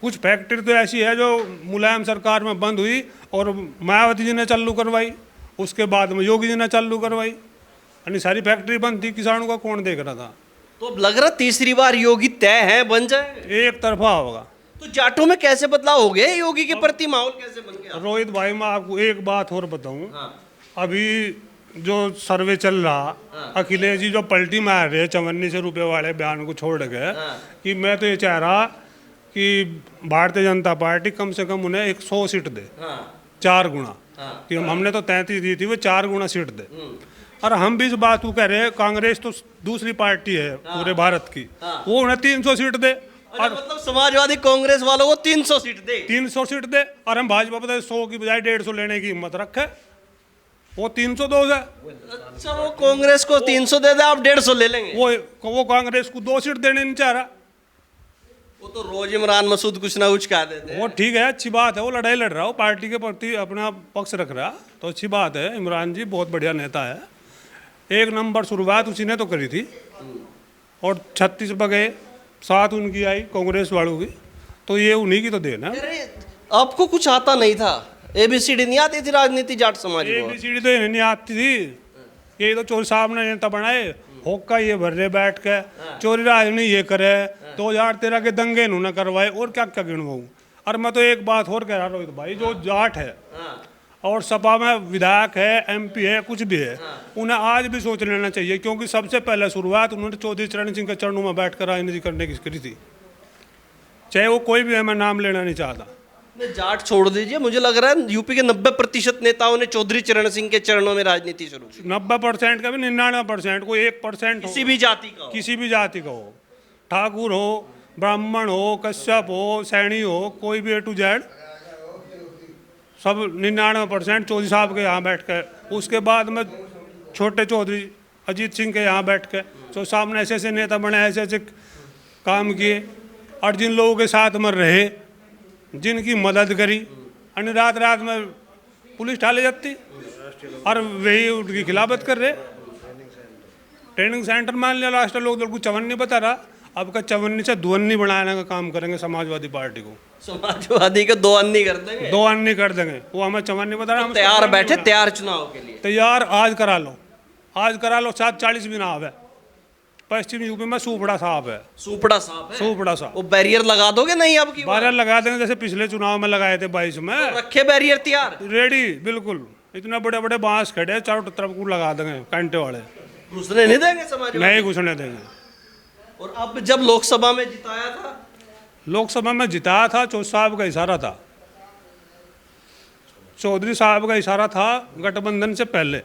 कुछ फैक्ट्री तो ऐसी है जो मुलायम सरकार में बंद हुई और मायावती जी ने चालू करवाई, उसके बाद में योगी जी ने चालू करवाई। यानी सारी फैक्ट्री बंद थी, किसानों का कौन देख रहा था? तो अब लग रहा तीसरी बार योगी तय है, बन जाए। एक तरफा होगा। तो जाटों में कैसे बदलाव हो गया, योगी के प्रति माहौल कैसे बन गया? रोहित भाई मैं आपको एक बात और बताऊं, हाँ। अभी जो सर्वे चल रहा, अखिलेश जी जो पलटी मार रहे 54 रुपए वाले बयान को छोड़ के, कि मैं तो ये चाह रहा कि भारतीय जनता पार्टी कम से कम उन्हें 100 सीट दे, 4 गुना, कि हमने तो 33 दी थी, वो 4 गुना सीट दे। और हम भी इस बात को कह रहे हैं, कांग्रेस तो दूसरी पार्टी है पूरे भारत की, वो उन्हें 300 सीट दे, और मतलब समाजवादी कांग्रेस वालों को 300 सीट दे, 300 सीट दे, और हम भाजपा पर 100 की बजाय 150 लेने की हिम्मत रखे, वो 300 दो है। अच्छा, वो कांग्रेस को 300 दे दे, आप 150 ले लेंगे? वो कांग्रेस को 2 सीट देने नहीं चाह रहा। वो तो रोज इमरान मसूद कुछ ना कुछ कह देते हैं। वो ठीक है, अच्छी बात है, वो लड़ाई लड़ रहा है, वो पार्टी के प्रति अपना पक्ष रख रहा, तो अच्छी बात है। इमरान जी बहुत बढ़िया नेता है, 1 नंबर शुरुआत उसी ने तो करी थी, और 36 बगे साथ उनकी आई कांग्रेस वालों की, तो ये उन्हीं की तो देन है। अरे आपको कुछ आता नहीं था, ABCD नहीं आती थी राजनीति जाट समाज को? ABCD तो इन्हें नहीं आती थी, ये तो चोर साहब ने नेता बनाए, होका ये भर रहे बैठ के, चोरी राज ने ये करे, 2013 के दंगे इन्होंने करवाए, और क्या क्या गिनवाऊं। और मैं तो एक बात और कह रहा रोहित भाई, जो जाट है और सपा में विधायक है, MP है, कुछ भी है, उन्हें आज भी सोच लेना चाहिए, क्योंकि सबसे पहले शुरुआत उन्होंने चौधरी चरण सिंह के चरणों में बैठ कर राजनीति करने की करी थी, चाहे वो कोई भी है, मैं नाम लेना नहीं चाहता। नहीं, जाट छोड़ दीजिए, मुझे लग रहा है यूपी के 90% नेताओं ने चौधरी चरण सिंह के चरणों में राजनीति शुरू की। 90% का भी 99%, कोई 1% किसी भी जाति का हो। किसी भी जाति का हो, ठाकुर हो, ब्राह्मण हो, कश्यप हो, सैनी हो, कोई भी A to Z, सब 99% चौधरी साहब के यहाँ बैठ कर, उसके बाद में छोटे चौधरी अजीत सिंह के यहाँ बैठ के, तो साहब ने ऐसे ऐसे नेता बने, ऐसे ऐसे काम किए, और जिन लोगों के साथ में रहे, जिनकी मदद करी, अन्य रात रात में पुलिस डाले जाती, और वही उनकी खिलाफत कर रहे। ट्रेनिंग सेंटर मान लिया, लास्ट लोग को 54 बता रहा, अब का 54 से 52 बनाने का काम करेंगे समाजवादी पार्टी को। समाजवादी के 2 अन्नी कर देंगे, 2 अन्य कर देंगे, वो हमें 54 बता रहा, हम तैयार बैठे, तैयार चुनाव के लिए तैयार, आज करा लो, आज करा लो, 740 भी ना आवे, पश्चिम यूपी में सुपड़ा साहब है, सुपड़ा साहब है, सुपड़ा साहब, वो बैरियर लगा दोगे नहीं अब की बार? बारह लगा देंगे, जैसे पिछले चुनाव में लगाए थे 22 में, रखे बैरियर तैयार, रेडी, बिल्कुल, इतने बड़े बड़े बांस खड़े, चारों तरफ को लगा देंगे कांटे वाले, घुसने नहीं देंगे समाजवादी, नहीं घुसने देंगे। और अब जब लोकसभा में जिताया था, लोकसभा में जिताया था, चौधरी साहब का इशारा था, चौधरी साहब का इशारा था गठबंधन से पहले,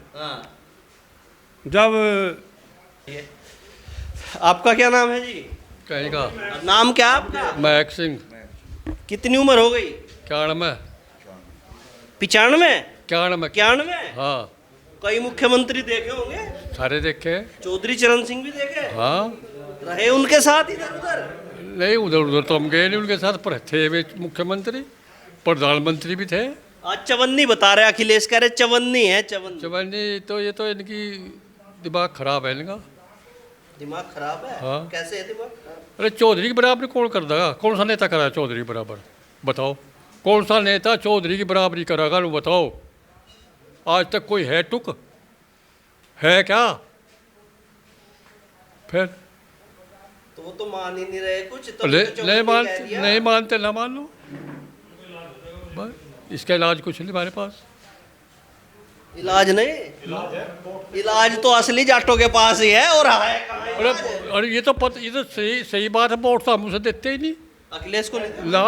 जब। आपका क्या नाम है जी? कहीं का नाम क्या है आपका? महक सिंह। कितनी उम्र हो गई? 91 95 91 91। हाँ, कई मुख्यमंत्री देखे होंगे, सारे देखे। चौधरी चरण सिंह भी देखे, हाँ, रहे उनके साथ इधर उधर? नहीं उधर उधर तो हम गए नहीं उनके साथ, पर थे वे मुख्यमंत्री, प्रधानमंत्री भी थे। आज 54 बता रहे, अखिलेश कह रहे 54 है, 54। चवन्नी तो ये तो इनकी दिमाग खराब है इनका। दिमाग खराब है? हाँ। कैसे है दिमाग खराब? अरे चौधरी की बराबरी कौन कर देगा? कौन सा नेता करा चौधरी की बराबर? बताओ, कौन सा नेता चौधरी की बराबरी करेगा? बताओ, आज तक कोई है टुक है क्या? फिर तो वो तो मान ही नहीं रहे कुछ, तो नहीं मानते ना मान लो, बस इसका इलाज कुछ नहीं हमारे पास। इलाज नहीं, इलाज तो असली जाटों के पास ही है, और है कहाँ? अरे ये तो ये तो सही बात है, वोट तो हम उसे देते ही नहीं, अखिलेश को नहीं। ना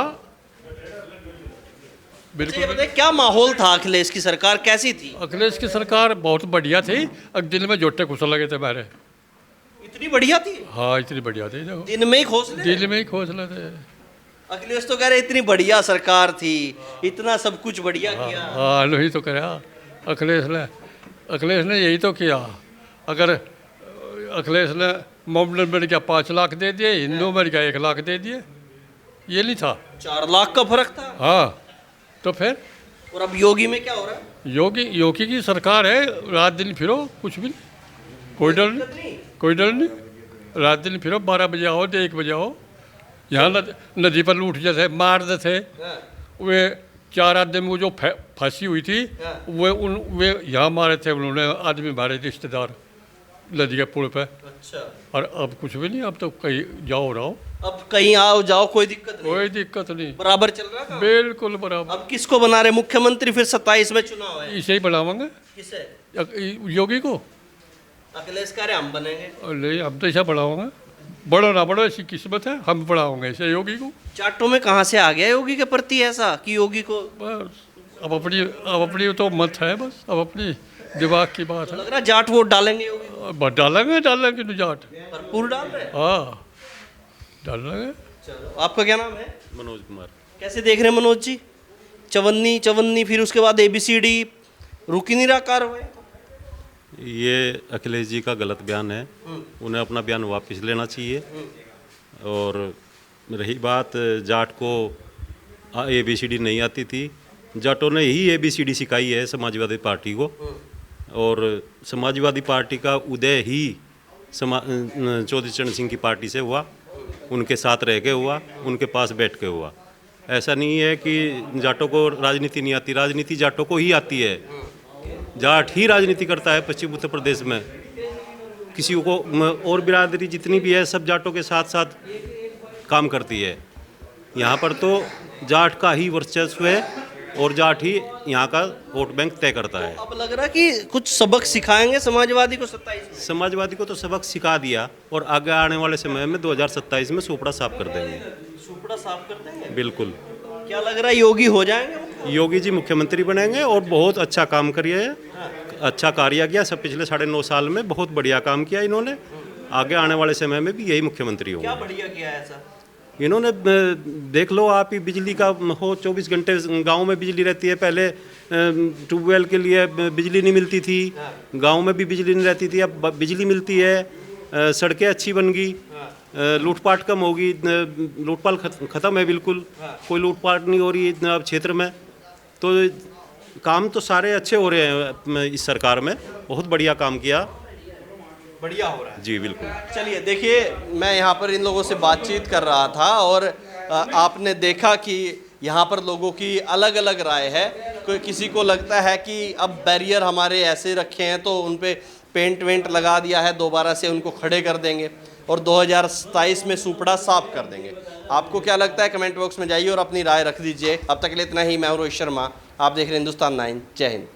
बिल्कुल। बिल्कुल। बताइए क्या माहौल था, अखिलेश की सरकार कैसी थी? अखिलेश की सरकार बहुत बढ़िया थी, अब दिल में जोटे घुस लगे थे मेरे। इतनी बढ़िया थी? हाँ, इतनी बढ़िया थी, देखो दिन में ही खोसले? दिल में ही खोसले थे। अखिलेश तो कह रहे इतनी बढ़िया सरकार थी, इतना सब कुछ बढ़िया किया। हाँ, वही तो करा अखिलेश ने यही तो किया। अगर अखिलेश ने मोमडन में क्या 5 लाख दे दिए, हिंदू में क्या 1 लाख दे दिए, ये नहीं था, 4 लाख का फर्क था। हाँ, तो फिर और अब योगी में क्या हो रहा है? योगी की सरकार है, रात दिन फिरो, कुछ भी नहीं, कोई डर नहीं, कोई डर नहीं, रात दिन फिरो, 12 बजे आओ तो 1 बजे आओ। यहाँ नदी पर लूट जैसे मार दे थे, वे 4 आदमी वो जो फंसी हुई थी, वे यहाँ मारे थे उन्होंने, आदमी मारे रिश्तेदार, नदी के पुल पे। अच्छा, और अब कुछ भी नहीं, अब तो कहीं जाओ रहो, अब कहीं आओ जाओ कोई दिक्कत नहीं, कोई दिक्कत नहीं, बराबर चल रहा काम। बिल्कुल बराबर। अब किसको बना रहे मुख्यमंत्री फिर 27 में चुनाव है? इसे ही बनावांगे, किसे? योगी को। अखिलेश कह रहे हम बनेंगे। और नहीं, हम तो ऐसा बढ़ाओगे, बढ़ो ना बढ़ो ऐसी किस्मत है, हम बढ़ाओगे ऐसे योगी को। जाटों में कहाँ से आ गया योगी के प्रति ऐसा कि योगी को बस अब अपनी तो मत है, बस अब अपनी दिमाग की बात है। लग रहा है जाट वोट डालेंगे योगी को? बस डालेंगे तो जाट, भरपूर डाल रहे हैं। हाँ डालेंगे। चलो, आपका क्या नाम है? मनोज कुमार। कैसे देख रहे हैं मनोज जी? चवन्नी फिर उसके बाद ABCD, रुक ही नहीं रहा कार्रवाई। ये अखिलेश जी का गलत बयान है, उन्हें अपना बयान वापस लेना चाहिए। और रही बात जाट को ABCD नहीं आती थी, जाटों ने ही ABCD सिखाई है समाजवादी पार्टी को। और समाजवादी पार्टी का उदय ही चौधरी चरण सिंह की पार्टी से हुआ, उनके साथ रह के हुआ, उनके पास बैठ के हुआ। ऐसा नहीं है कि जाटों को राजनीति नहीं आती, राजनीति जाटों को ही आती है। जाट ही राजनीति करता है पश्चिम उत्तर प्रदेश में। किसी को और बिरादरी जितनी भी है सब जाटों के साथ साथ काम करती है। यहाँ पर तो जाट का ही वर्चस्व है और जाट ही यहाँ का वोट बैंक तय करता है। अब लग रहा है कि कुछ सबक सिखाएंगे समाजवादी को 27 में। समाजवादी को तो सबक सिखा दिया और आगे आने वाले समय में 2027 में सुपड़ा साफ कर देंगे। सुपड़ा साफ कर देंगे? बिल्कुल। क्या लग रहा है योगी हो जाएंगे? योगी जी मुख्यमंत्री बनेंगे और बहुत अच्छा काम करिए, अच्छा कार्य किया सब पिछले 9.5 साल में, बहुत बढ़िया काम किया इन्होंने। आगे आने वाले समय में भी यही मुख्यमंत्री होंगे। क्या बढ़िया किया है ऐसा? इन्होंने देख लो आप ही, बिजली का हो 24 घंटे गांव में बिजली रहती है। पहले ट्यूबवेल के लिए बिजली नहीं मिलती थी, गांव में भी बिजली नहीं रहती थी, अब बिजली मिलती है। सड़कें अच्छी बन गई, लूटपाट कम होगी, लूटपाट ख़त्म है बिल्कुल, कोई लूटपाट नहीं हो रही अब क्षेत्र में। तो काम तो सारे अच्छे हो रहे हैं इस सरकार में, बहुत बढ़िया काम किया, बढ़िया हो रहा है जी बिल्कुल। चलिए देखिए, मैं यहाँ पर इन लोगों से बातचीत कर रहा था और आपने देखा कि यहाँ पर लोगों की अलग अलग राय है। कोई किसी को लगता है कि अब बैरियर हमारे ऐसे रखे हैं तो उन पे पेंट वेंट लगा दिया है, दोबारा से उनको खड़े कर देंगे और 2027 में सुपड़ा साफ कर देंगे। आपको क्या लगता है? कमेंट बॉक्स में जाइए और अपनी राय रख दीजिए। अब तक के लिए इतना ही। मैं हूं रोहित शर्मा, आप देख रहे हैं हिंदुस्तान 9। जय हिंद।